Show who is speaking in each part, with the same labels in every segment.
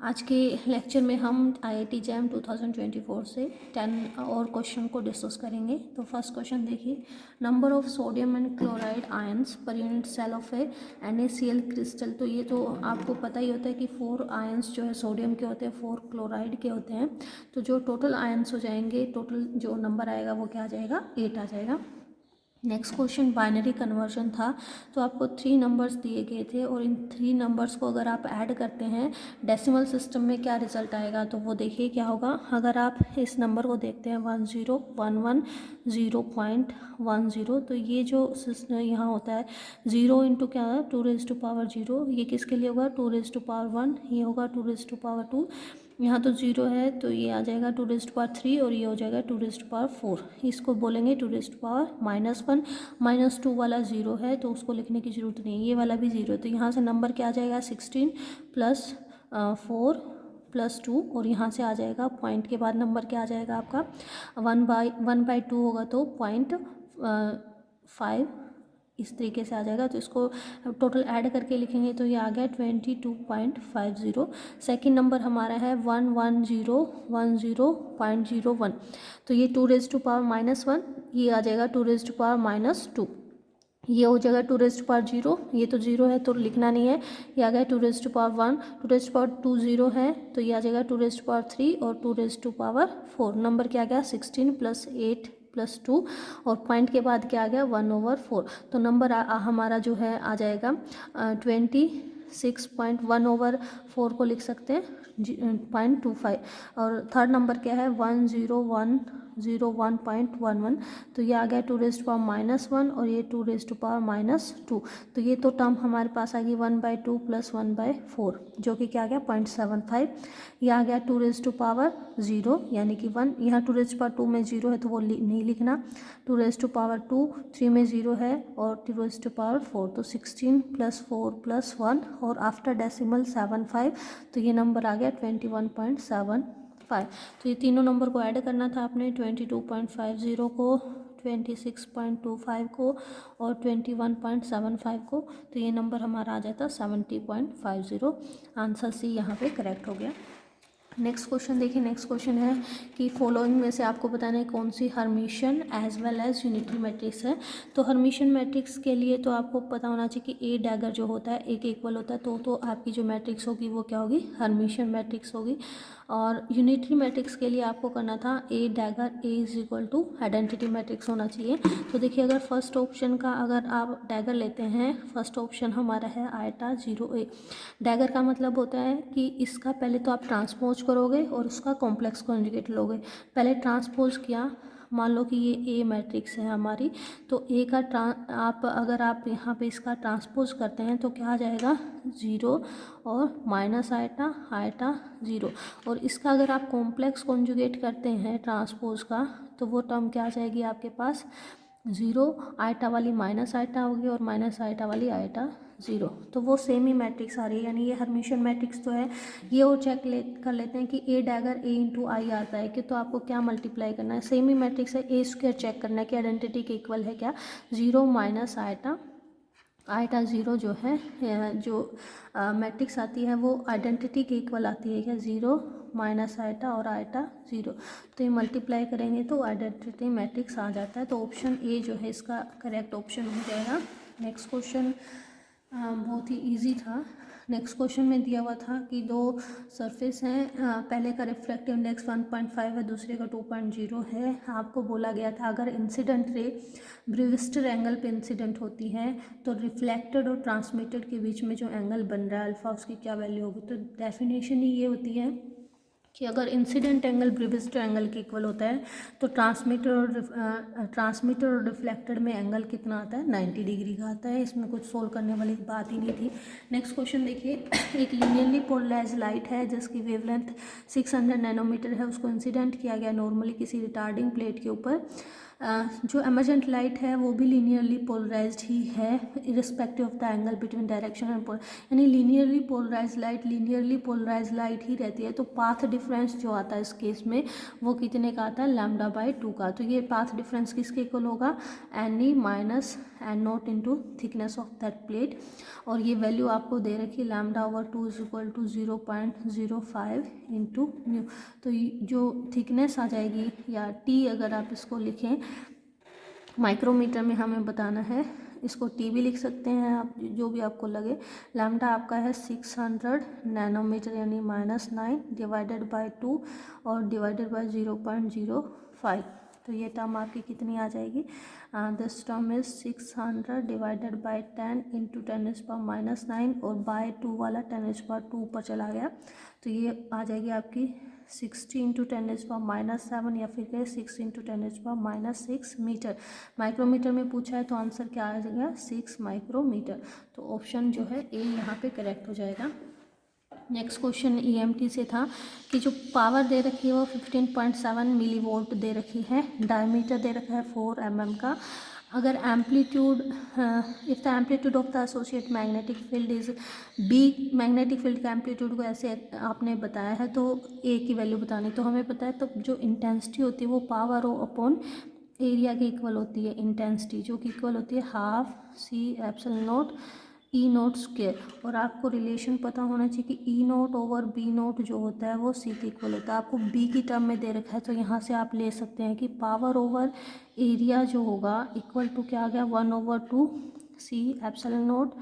Speaker 1: आज के लेक्चर में हम IIT जैम 2024 से 10 और क्वेश्चन को डिस्कस करेंगे। तो फर्स्ट क्वेश्चन देखिए, number of sodium and chloride ions per unit cell of a NaCl crystal. तो ये तो आपको पता ही होता है कि 4 आयंस जो है सोडियम के होते हैं, 4 क्लोराइड के होते हैं। तो जो टोटल आयंस हो जाएंगे, टोटल जो नंबर आएगा वो क्या आ जाएगा, 8 आ जाएगा। नेक्स्ट क्वेश्चन बाइनरी कन्वर्जन था। तो आपको 3 नंबर्स दिए गए थे और इन 3 नंबर्स को अगर आप ऐड करते हैं डेसिमल सिस्टम में क्या रिजल्ट आएगा। तो वो देखिए क्या होगा। अगर आप इस नंबर को देखते हैं 1011.10, तो ये जो सिस्टम यहाँ होता है 0 इंटू क्या है 2⁻0। ये किसके लिए होगा 2⁻1, ये होगा 2⁻2। यहाँ तो 0 है तो ये आ जाएगा 2⁻3 और ये हो जाएगा 2⁻4। इसको बोलेंगे 2⁻−1। -2 वाला 0 है तो उसको लिखने की ज़रूरत नहीं है, ये वाला भी 0 है। तो यहाँ से नंबर क्या आ जाएगा 16 + 4 + 2 और यहाँ से आ जाएगा पॉइंट के बाद नंबर क्या आ जाएगा आपका 1/2 होगा तो 0.5 इस तरीके से आ जाएगा। तो इसको टोटल ऐड करके लिखेंगे तो ये आ गया 22.50। सेकेंड नंबर हमारा है 11010.01। तो ये 2⁻−1, ये आ जाएगा 2⁻−2। ये हो जाएगा 2⁻0, ये तो 0 है तो लिखना नहीं है। ये आ गया 2⁻1, 2⁻2 0 है तो ये आ जाएगा 2⁻3 और 2⁻4। नंबर क्या आ गया 16 + 8 + 2 और पॉइंट के बाद क्या आ गया 1/4। तो नंबर हमारा जो है आ जाएगा 26.1/4 को लिख सकते हैं 0.25। और थर्ड नंबर क्या है 101.11। तो ये आ गया 2⁻−1 और ये 2⁻−2। तो ये तो टर्म हमारे पास आ गई 1/2 + 1/4 जो कि क्या आ गया 0.75। ये आ गया 2⁻0 यानी कि 1। यहाँ 2⁻2 में 0 है तो वो नहीं लिखना। 2⁻2 3 में 0 है और 2⁻4 तो 16 + 4 + 1 और आफ्टर डेसिमल 75। तो ये नंबर आ गया 21.75। तो ये तीनों नंबर को ऐड करना था आपने, 22.50 को, 26.25 को और 21.75 को। तो ये नंबर हमारा आ जाता 70.50। आंसर सी यहाँ पे करेक्ट हो गया। नेक्स्ट क्वेश्चन देखिए। नेक्स्ट क्वेश्चन है कि फॉलोइंग में से आपको बताना है कौन सी Hermitian as well as unitary matrix है। तो हर्मिशियन मैट्रिक्स के लिए तो आपको पता होना चाहिए कि ए डैगर जो होता है एक इक्वल होता है तो आपकी जो मैट्रिक्स होगी वो क्या होगी हर्मिशियन मैट्रिक्स होगी। और यूनिटरी मैट्रिक्स के लिए आपको करना था A dagger A is equal to identity matrix होना चाहिए। तो देखिए अगर फर्स्ट ऑप्शन का अगर आप डैगर लेते हैं, फर्स्ट ऑप्शन हमारा है आयटा 0A। डैगर का मतलब होता है कि इसका पहले तो आप ट्रांसपोज करोगे और उसका कॉम्प्लेक्स कॉन्जुगेट लोगे। पहले ट्रांसपोज किया, मान लो कि ये ए मैट्रिक्स है हमारी, तो ए का अगर आप यहाँ पे इसका ट्रांसपोज करते हैं तो क्या आ जाएगा 0 और माइनस आयटा आयटा 0। और इसका अगर आप कॉम्प्लेक्स कॉन्जुगेट करते हैं ट्रांसपोज का तो वो टर्म क्या आ जाएगी आपके पास 0 आयटा वाली माइनस आयटा होगी और माइनस आयटा वाली आयटा 0। तो वो सेम ही मैट्रिक्स आ रही है, यानी ये हर्मिशियन मैट्रिक्स तो है। ये और चेक कर लेते हैं कि ए डैगर ए इंटू आई आता है कि तो आपको क्या मल्टीप्लाई करना है, सेम ही मैट्रिक्स है। ए स्क्वायर चेक करना है कि आइडेंटिटी के इक्वल है क्या 0 माइनस आयटा आयटा 0 जो है जो मैट्रिक्स आती है वो आइडेंटिटी के इक्वल आती है क्या 0 माइनस आयटा और आयटा 0। तो ये मल्टीप्लाई करेंगे तो आइडेंटिटी मैट्रिक्स आ जाता है। तो ऑप्शन ए जो है इसका करेक्ट ऑप्शन हो जाएगा। नेक्स्ट क्वेश्चन बहुत ही इजी था। नेक्स्ट क्वेश्चन में दिया हुआ था कि दो सरफेस हैं, पहले का रिफ्लेक्टिव इंडेक्स 1.5 है, दूसरे का 2.0 है। आपको बोला गया था अगर इंसिडेंट रे ब्रेविस्टर एंगल पे इंसिडेंट होती है तो रिफ्लेक्टेड और ट्रांसमिटेड के बीच में जो एंगल बन रहा है अल्फा उसकी क्या वैल्यू होगी। तो डेफिनेशन ही ये होती है कि अगर इंसिडेंट एंगल ब्रेविस्टर एंगल के इक्वल होता है तो ट्रांसमीटर और रिफ्लेक्टेड में एंगल कितना आता है 90 डिग्री का आता है। इसमें कुछ सोल्व करने वाली बात ही नहीं थी। नेक्स्ट क्वेश्चन देखिए, एक लीनियरली पोलराइज्ड लाइट है जिसकी वेवलेंथ 600 नैनोमीटर है, उसको इंसिडेंट किया गया नॉर्मली किसी रिटार्डिंग प्लेट के ऊपर जो एमर्जेंट लाइट है वो भी लीनियरली पोलराइज्ड ही है irrespective of the angle between direction and यानी लीनियरली पोलराइज्ड लाइट ही रहती है। तो पाथ डिफरेंस जो आता है इस केस में वो कितने का आता है, λ/2 का। तो ये पाथ डिफरेंस किसके इक्वल होगा, NE minus N0 into thickness of that plate. और ये वैल्यू आपको दे रखी है λ/2 is equal to 0.05 into mu. तो जो थिकनेस आ जाएगी या T अगर आप इसको लिखें माइक्रोमीटर में हमें बताना है, इसको T भी लिख सकते हैं आप, जो भी आपको लगे। लैम्डा आपका है 600 नैनोमीटर यानी -9 डिवाइडेड बाय 2 और डिवाइडेड बाय 0.05। तो ये टर्म आपकी कितनी आ जाएगी, this term is 600 divided by 10 into 10⁻⁹ और बाय 2 वाला 10⁻² ऊपर चला गया। तो ये आ जाएगी आपकी 60 इंटू 10⁻⁷ या फिर 6 इंटू 10⁻�6 मीटर। माइक्रोमीटर में पूछा है तो आंसर क्या आ जाएगा, 6 माइक्रोमीटर। तो ऑप्शन जो है ए यहाँ पे करेक्ट हो जाएगा। नेक्स्ट क्वेश्चन EMT से था कि जो पावर दे रखी है वो 15.7 मिलीवोल्ट दे रखी है, डायमीटर दे रखा है 4 mm का। अगर amplitude if the amplitude of the associate magnetic field is B, magnetic field का एम्पलीट्यूड को ऐसे आपने बताया है तो A की वैल्यू बतानी। तो हमें पता है तो जो इंटेंसिटी होती है वो पावर अपॉन एरिया के इक्वल होती है, इंटेंसिटी जो कि इक्वल होती है ½ C∁0 E0 स्क्वायर। और आपको रिलेशन पता होना चाहिए कि E0 ओवर B0 जो होता है वो C के इक्वल होता है। आपको B की टर्म में दे रखा है तो यहाँ से आप ले सकते हैं कि पावर ओवर एरिया जो होगा इक्वल टू क्या आ गया, 1/2 C∁0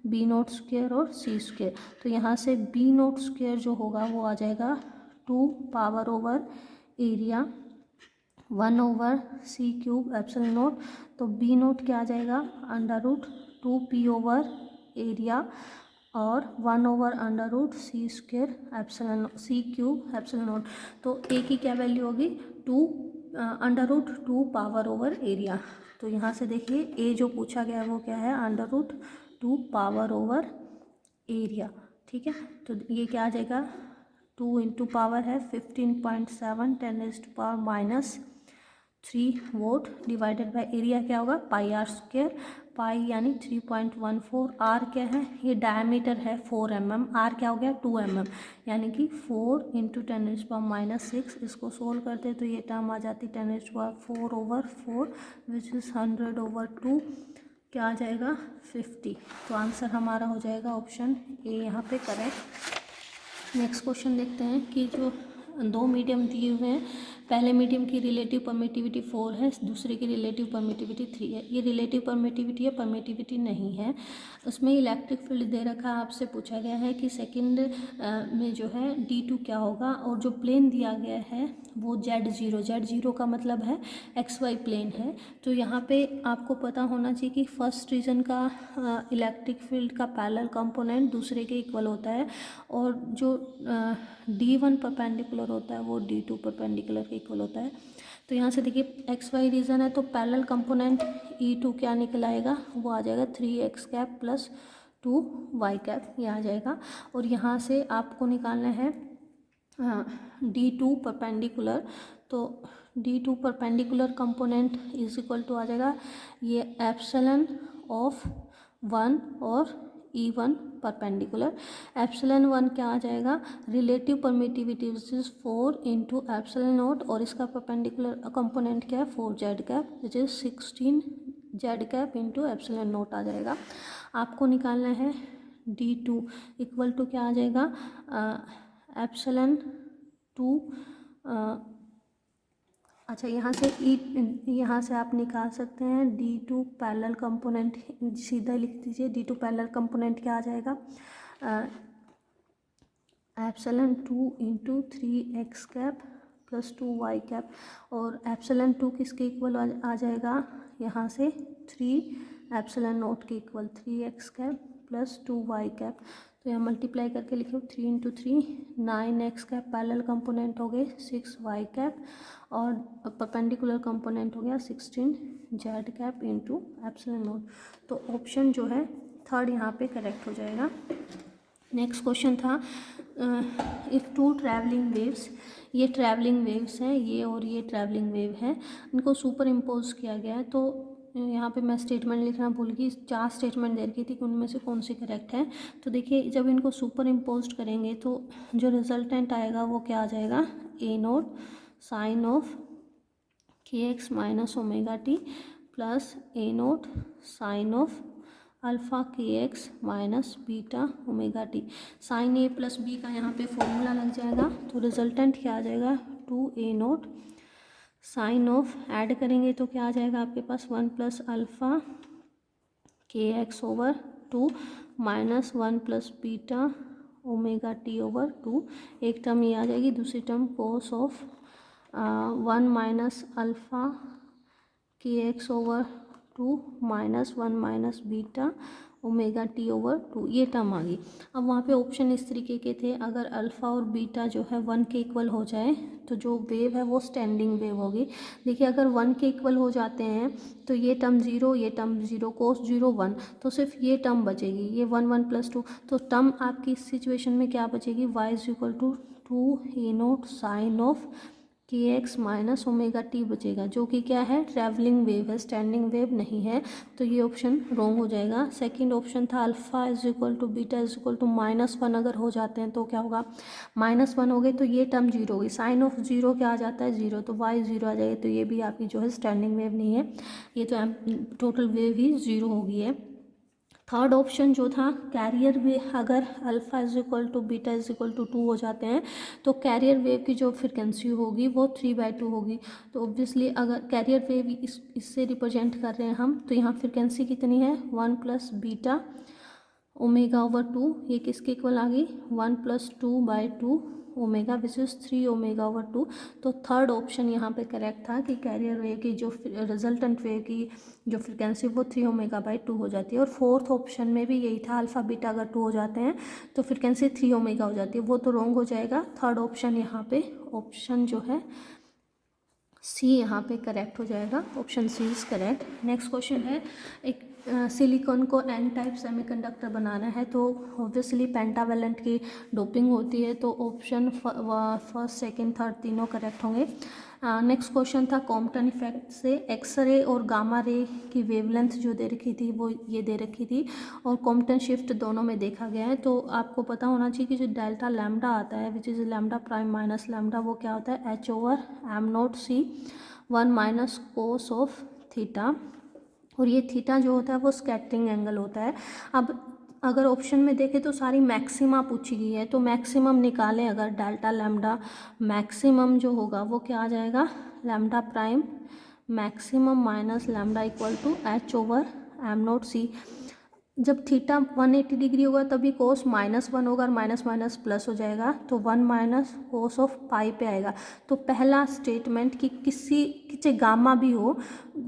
Speaker 1: B0 स्क्वायर और C स्क्वायर। तो यहाँ से B0 स्क्वायर जो होगा वो आ जाएगा 2 पावर ओवर एरिया 1/C³ तो B0 क्या आ जाएगा, √2P ओवर एरिया और 1/√C²∁0। तो A की क्या वैल्यू होगी, √2 पावर ओवर एरिया। तो यहाँ से देखिए A जो पूछा गया है वो क्या है, √2 पावर ओवर एरिया। ठीक है, तो ये क्या आ जाएगा, 2 इंटू पावर है 15.7 10⁻³ वोल्ट डिवाइडेड बाय एरिया क्या होगा πr², पाई यानी 3.14। आर क्या है, ये डायमीटर है 4 mm, आर क्या हो गया 2 mm यानी कि 4 इंटू 10⁻⁶। इसको सोल्व करते तो ये टर्म आ जाती 10⁻⁴/4 विच इज़ 100/2, क्या आ जाएगा 50। तो आंसर हमारा हो जाएगा ऑप्शन ए यहाँ पे करेक्ट। नेक्स्ट क्वेश्चन देखते हैं कि जो 2 मीडियम दिए हुए हैं, पहले मीडियम की रिलेटिव परमिटिविटी 4 है, दूसरे की रिलेटिव परमिटिविटी 3 है। ये रिलेटिव परमिटिविटी है, परमिटिविटी नहीं है। उसमें इलेक्ट्रिक फील्ड दे रखा है, आपसे पूछा गया है कि सेकंड में जो है D2 क्या होगा और जो प्लेन दिया गया है वो Z0 का मतलब है XY प्लेन है। तो यहाँ पे आपको पता होना चाहिए कि फर्स्ट रीजन का इलेक्ट्रिक फील्ड का पैरेलल कंपोनेंट दूसरे के इक्वल होता है और जो D1 परपेंडिकुलर होता है वो D2 परपेंडिकुलर के इक्वल होता है। तो यहाँ से देखिए XY रीजन है तो पैरेलल कंपोनेंट E2 क्या निकल आएगा, वो आ जाएगा 3x³ प्लस 2y², ये आ जाएगा। और यहाँ से आपको निकालना है D2 परपेंडिकुलर, तो D2 perpendicular component is equal to आ जाएगा ये एप्सिलॉन ऑफ 1 और E1 परपेंडिकुलर। एप्सिलॉन 1 क्या आ जाएगा, relative permittivity which is 4 into epsilon zero और इसका परपेंडिकुलर कंपोनेंट क्या है 4z² which is 16z² into एप्सिलॉन0 आ जाएगा। आपको निकालना है D2 इक्वल टू क्या आ जाएगा, एप्सिलॉन2 अच्छा यहाँ से आप निकाल सकते हैं D2 पैरेलल कंपोनेंट, सीधा लिख दीजिए D2 पैरेलल कंपोनेंट क्या आ जाएगा, एप्सिलॉन2 इंटू 3x² प्लस 2y² और एप्सिलॉन2 किसके इक्वल आ जाएगा, यहाँ से 3 एप्सिलॉन0 के इक्वल 3x² प्लस 2y²। तो यहाँ मल्टीप्लाई करके लिखो 3 इंटू 3 9x² पैरेलल कंपोनेंट हो गए 6y² और परपेंडिकुलर कंपोनेंट हो गया 16z² इंटू एप्सिलॉन0। तो ऑप्शन जो है थर्ड यहाँ पे करेक्ट हो जाएगा। नेक्स्ट क्वेश्चन था इफ़ टू ट्रैवलिंग वेव्स, ये ट्रैवलिंग वेव्स हैं, ये और ये ट्रैवलिंग वेव है, इनको सुपर इम्पोज किया गया है। तो यहाँ पे मैं स्टेटमेंट लिखना भूल गई, 4 स्टेटमेंट दे रखी थी कि उनमें से कौन सी करेक्ट है। तो देखिए जब इनको सुपर इम्पोज करेंगे तो जो रिजल्टेंट आएगा वो क्या आ जाएगा, A naught sine of k x minus omega t plus A naught sine of alpha k x minus beta omega t. Sine A plus B का यहाँ पे फॉर्मूला लग जाएगा, तो रिजल्टेंट क्या आ जाएगा, 2a0 साइन ऑफ, ऐड करेंगे तो क्या आ जाएगा आपके पास 1 plus alpha k x over 2 minus 1 plus beta omega t over 2। एक टर्म ये आ जाएगी, दूसरी term cos of 1 minus alpha k x over 2 minus 1 minus beta omega t over 2, ये टर्म आ गई। अब वहाँ पे ऑप्शन इस तरीके के थे, अगर अल्फ़ा और बीटा जो है 1 के इक्वल हो जाए तो जो वेव है वो स्टैंडिंग वेव होगी। देखिए अगर 1 के इक्वल हो जाते हैं तो ये टर्म 0, ये टर्म 0, कोस 0 1, तो सिर्फ ये टर्म बचेगी, ये 1 1 प्लस 2। तो टर्म आपकी इस सिचुएशन में क्या बचेगी, y is equal to 2a0 sine of k x minus omega t बचेगा, जो कि क्या है, ट्रैवलिंग वेव है, स्टैंडिंग वेव नहीं है। तो ये ऑप्शन रॉन्ग हो जाएगा। सेकंड ऑप्शन था alpha is equal to beta is equal to -1, अगर हो जाते हैं तो क्या होगा, -1 हो गए तो ये टर्म 0 होगी, साइन ऑफ 0 क्या आ जाता है 0, तो y 0 आ जाएगा, तो ये भी आपकी जो है स्टैंडिंग वेव नहीं है, ये तो टोटल वेव ही 0 हो गई है। थर्ड ऑप्शन जो था कैरियर वेव, अगर alpha is equal to beta is equal to 2 हो जाते हैं तो कैरियर वेव की जो फ्रिक्वेंसी होगी वो 3/2 होगी। तो ऑब्वियसली अगर कैरियर वेव इससे रिप्रेजेंट कर रहे हैं हम, तो यहाँ फ्रिक्वेंसी कितनी है, 1 प्लस बीटा ओमेगा ओवर 2, ये किसके इक्वल आ गई, 1 plus 2/2 omega which is 3 omega over 2। तो थर्ड ऑप्शन यहाँ पे करेक्ट था कि कैरियर वेव की जो रिजल्टेंट वेव की जो फ्रिक्वेंसी वो 3 ओमेगा/2 हो जाती है। और फोर्थ ऑप्शन में भी यही था, अल्फ़ा बीटा अगर 2 हो जाते हैं तो फ्रिक्वेंसी 3 ओमेगा हो जाती है, वो तो रॉन्ग हो जाएगा। थर्ड ऑप्शन यहाँ पे ऑप्शन जो है सी यहाँ पे करेक्ट हो जाएगा, option C is correct. Next question है, एक सिलिकॉन को एन टाइप सेमीकंडक्टर बनाना है, तो ऑब्वियसली पेंटावेलेंट की डोपिंग होती है, तो ऑप्शन फर्स्ट सेकंड थर्ड तीनों करेक्ट होंगे। नेक्स्ट क्वेश्चन था कॉम्पटन इफेक्ट से एक्सरे और गामा रे की वेवलेंथ जो दे रखी थी वो ये दे रखी थी, और कॉम्पटन शिफ्ट दोनों में देखा गया है। तो आपको पता होना चाहिए कि जो डेल्टा लैम्डा आता है which is lambda prime minus lambda, वो क्या होता है, h over m0 c 1 minus cos of theta, और ये थीटा जो होता है वो स्कैटरिंग एंगल होता है। अब अगर ऑप्शन में देखें तो सारी मैक्सिमा पूछी गई है, तो मैक्सिमम निकालें अगर डेल्टा लैम्डा, मैक्सिमम जो होगा वो क्या आ जाएगा, lambda prime maximum minus lambda equal to h over m0 c। जब थीटा 180 डिग्री होगा तभी कोस -1 होगा और माइनस माइनस प्लस हो जाएगा, तो 1 माइनस कोस ऑफ पाई पे आएगा। तो पहला स्टेटमेंट कि किसी गामा भी हो,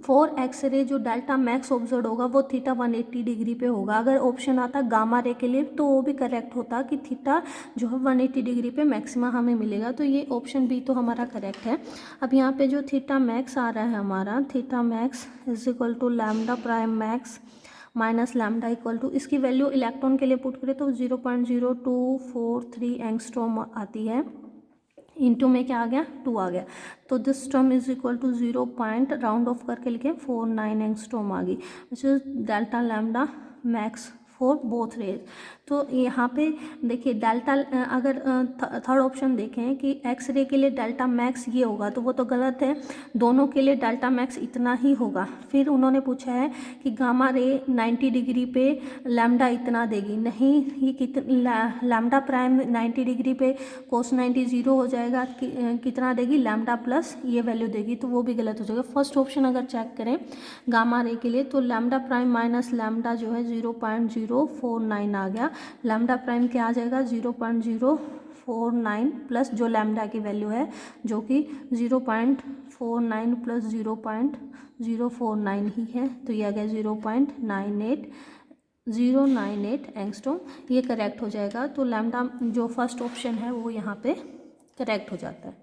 Speaker 1: फॉर एक्स रे जो डेल्टा मैक्स ऑब्जर्व होगा वो थीटा 180 डिग्री पे होगा। अगर ऑप्शन आता गामा रे के लिए तो वो भी करेक्ट होता कि थीटा जो है 180 डिग्री पे मैक्सिमा हमें मिलेगा, तो ये ऑप्शन बी तो हमारा करेक्ट है। अब यहाँ पे जो थीटा मैक्स आ रहा है हमारा, theta max is equal to lambda prime max minus lambda equal to, इसकी वैल्यू इलेक्ट्रॉन के लिए पुट करें तो 0.0243 एंगस्ट्रॉम आती है, इनटू में क्या आ गया, 2 आ गया, तो this term is equal to 0 point round off करके लिखे 49 एंगस्ट्रॉम आ गई, which is delta lambda max for both rays. तो यहाँ पे देखिए डेल्टा, अगर थर्ड ऑप्शन देखें कि एक्स रे के लिए डेल्टा मैक्स ये होगा तो वो तो गलत है, दोनों के लिए डेल्टा मैक्स इतना ही होगा। फिर उन्होंने पूछा है कि गामा रे 90 डिग्री पे लैम्डा इतना देगी, नहीं, ये लैम्डा प्राइम 90 डिग्री पे कोस 90 0 हो जाएगा, कितना देगी, लैम्डा प्लस ये वैल्यू देगी, तो वो भी गलत हो जाएगा। फर्स्ट ऑप्शन अगर चेक करें गामा रे के लिए तो लैम्डा प्राइम माइनस लैम्डा जो है 0.049 आ गया, लैम्डा प्राइम क्या आ जाएगा 0.049 प्लस जो लैम्डा की वैल्यू है जो कि 0.49 प्लस 0.049 ही है, तो ये आ गया 0.098 एंगस्ट्रॉम, ये करेक्ट हो जाएगा। तो लैम्डा जो फर्स्ट ऑप्शन है वो यहाँ पे करेक्ट हो जाता है।